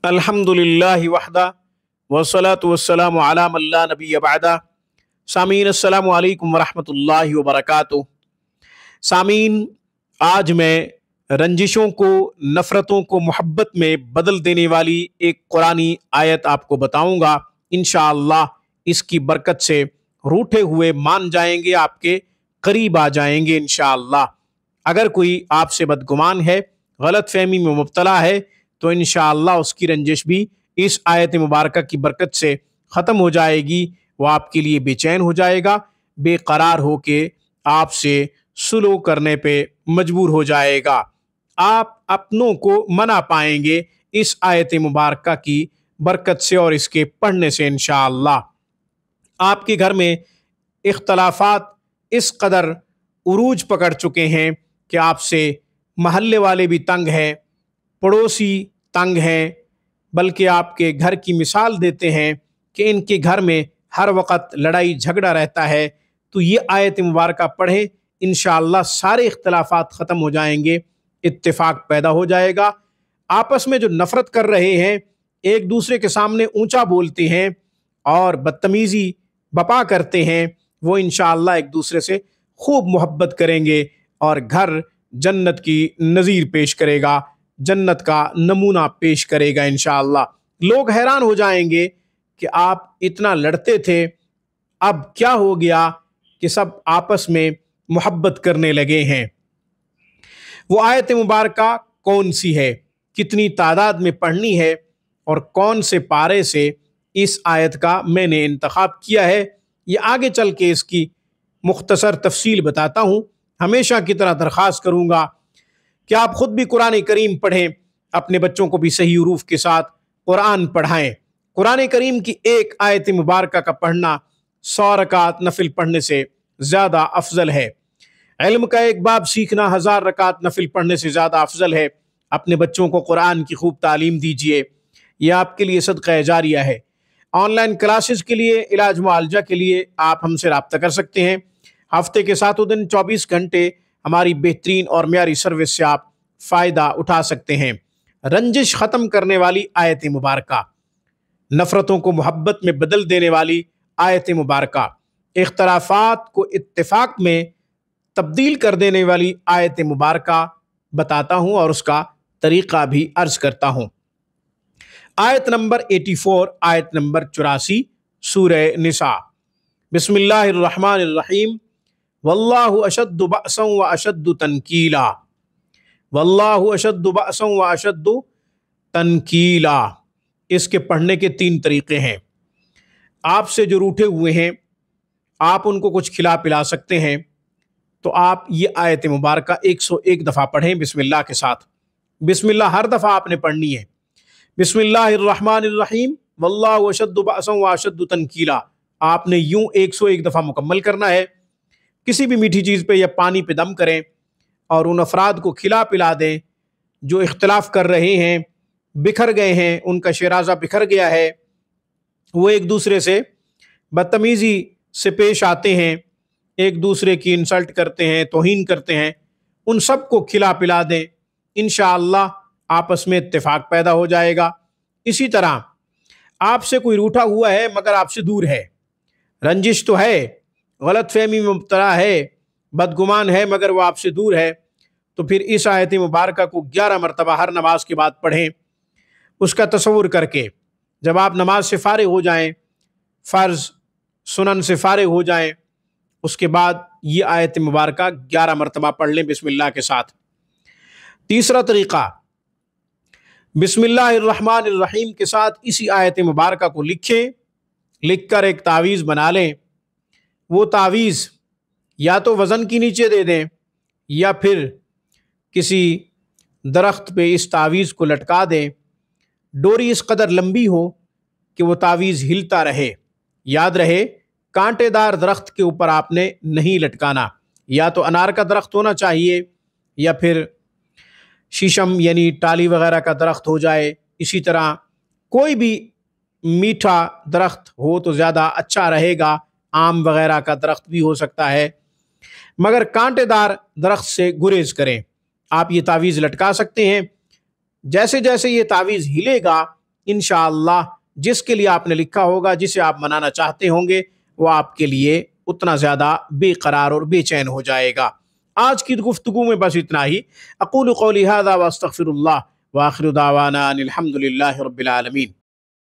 الحمدللہ وحدہ والصلاة والسلام علی من لا نبی بعدہ۔ سامعین السلام علیکم ورحمۃ اللہ وبرکاتہ۔ سامعین، آج میں رنجشوں کو، نفرتوں کو محبت میں بدل دینے والی ایک قرآنی آیت آپ کو بتاؤں گا۔ انشاءاللہ اس کی برکت سے روٹھے ہوئے مان جائیں گے، آپ کے قریب آ جائیں گے انشاءاللہ۔ اگر کوئی آپ سے بدگمان ہے، غلط فہمی میں مبتلا ہے، تو انشاءاللہ اس کی رنجش بھی اس آیت مبارکہ کی برکت سے ختم ہو جائے گی۔ وہ آپ کے لیے بے چین ہو جائے گا، بے قرار ہو کے آپ سے سلوک کرنے پہ مجبور ہو جائے گا۔ آپ اپنوں کو منا پائیں گے اس آیت مبارکہ کی برکت سے اور اس کے پڑھنے سے انشاءاللہ۔ آپ کے گھر میں اختلافات اس قدر عروج پکڑ چکے ہیں کہ آپ سے محلے والے بھی تنگ ہیں، پڑوسی تنگ ہیں، بلکہ آپ کے گھر کی مثال دیتے ہیں کہ ان کے گھر میں ہر وقت لڑائی جھگڑا رہتا ہے۔ تو یہ آیت مبارکہ پڑھیں، انشاءاللہ سارے اختلافات ختم ہو جائیں گے، اتفاق پیدا ہو جائے گا۔ آپس میں جو نفرت کر رہے ہیں، ایک دوسرے کے سامنے اونچا بولتے ہیں اور بدتمیزی بپا کرتے ہیں، وہ انشاءاللہ ایک دوسرے سے خوب محبت کریں گے اور گھر جنت کی نظیر پیش کرے گا، جنت کا نمونہ پیش کرے گا انشاءاللہ۔ لوگ حیران ہو جائیں گے کہ آپ اتنا لڑتے تھے، اب کیا ہو گیا کہ سب آپس میں محبت کرنے لگے ہیں۔ وہ آیت مبارکہ کون سی ہے، کتنی تعداد میں پڑھنی ہے اور کون سے پارے سے اس آیت کا میں نے انتخاب کیا ہے، یہ آگے چل کے اس کی مختصر تفصیل بتاتا ہوں۔ ہمیشہ کی طرح درخواست کروں گا کہ آپ خود بھی قرآن کریم پڑھیں، اپنے بچوں کو بھی صحیح حروف کے ساتھ قرآن پڑھائیں۔ قرآن کریم کی ایک آیت مبارکہ کا پڑھنا 100 رکعت نفل پڑھنے سے زیادہ افضل ہے۔ علم کا ایک باب سیکھنا 1000 رکعت نفل پڑھنے سے زیادہ افضل ہے۔ اپنے بچوں کو قرآن کی خوب تعلیم دیجیے، یہ آپ کے لیے صدقہ جاریہ ہے۔ آن لائن کلاسز کے لیے، علاج معالجہ کے لیے آپ ہم سے رابطہ کر سکتے ہیں۔ ہفتے کے 7 دن 24 گھنٹے ہماری بہترین اور معیاری سروس سے آپ فائدہ اٹھا سکتے ہیں۔ رنجش ختم کرنے والی آیت مبارکہ، نفرتوں کو محبت میں بدل دینے والی آیت مبارکہ، اختلافات کو اتفاق میں تبدیل کر دینے والی آیت مبارکہ بتاتا ہوں اور اس کا طریقہ بھی عرض کرتا ہوں۔ آیت نمبر 84، آیت نمبر 84، سورہ نساء۔ بسم اللہ الرحمن الرحیم۔ واللہ اشد بأسا واشد تنکیلا، واللہ اشد بأسا واشد تنکیلا۔ اس کے پڑھنے کے 3 طریقے ہیں۔ آپ سے جو روٹھے ہوئے ہیں، آپ ان کو کچھ کھلا پلا سکتے ہیں، تو آپ یہ آیت مبارکہ 101 دفعہ پڑھیں بسم اللہ کے ساتھ۔ بسم اللہ ہر دفعہ آپ نے پڑھنی ہے۔ بسم اللہ الرحمن الرحیم، واللہ اشد بأسا واشد تنکیلا، آپ نے یوں 101 دفعہ مکمل کرنا ہے۔ کسی بھی میٹھی چیز پہ یا پانی پہ دم کریں اور ان افراد کو کھلا پلا دیں جو اختلاف کر رہے ہیں، بکھر گئے ہیں، ان کا شیرازہ بکھر گیا ہے، وہ ایک دوسرے سے بدتمیزی سے پیش آتے ہیں، ایک دوسرے کی انسلٹ کرتے ہیں، توہین کرتے ہیں، ان سب کو کھلا پلا دیں، انشاءاللہ آپس میں اتفاق پیدا ہو جائے گا۔ اسی طرح آپ سے کوئی روٹھا ہوا ہے مگر آپ سے دور ہے، رنجش تو ہے، غلط فہمی میں مبتلا ہے، بدگمان ہے مگر وہ آپ سے دور ہے، تو پھر اس آیت مبارکہ کو 11 مرتبہ ہر نماز کے بعد پڑھیں۔ اس کا تصور کر کے جب آپ نماز سے فارغ ہو جائیں، فرض سنن سے فارغ ہو جائیں، اس کے بعد یہ آیت مبارکہ 11 مرتبہ پڑھ لیں بسم اللہ کے ساتھ۔ تیسرا طریقہ، بسم اللہ الرحمن الرحیم کے ساتھ اسی آیت مبارکہ کو لکھیں، لکھ کر ایک تعویذ بنا لیں۔ وہ تعویذ یا تو وزن کی نیچے دے دیں یا پھر کسی درخت پہ اس تعویذ کو لٹکا دیں، ڈوری اس قدر لمبی ہو کہ وہ تعویذ ہلتا رہے۔ یاد رہے، کانٹے دار درخت کے اوپر آپ نے نہیں لٹکانا، یا تو انار کا درخت ہونا چاہیے یا پھر شیشم یعنی ٹالی وغیرہ کا درخت ہو جائے۔ اسی طرح کوئی بھی میٹھا درخت ہو تو زیادہ اچھا رہے گا، آم وغیرہ کا درخت بھی ہو سکتا ہے، مگر کانٹے دار درخت سے گریز کریں۔ آپ یہ تعویذ لٹکا سکتے ہیں۔ جیسے جیسے یہ تعویذ ہلے گا انشاءاللہ جس کے لیے آپ نے لکھا ہوگا، جسے آپ منانا چاہتے ہوں گے، وہ آپ کے لیے اتنا زیادہ بے قرار اور بے چین ہو جائے گا۔ آج کی گفتگو میں بس اتنا ہی۔ اقول قولی ھذا واستغفر اللہ، وآخر دعوانا ان الحمد للہ رب العالمین۔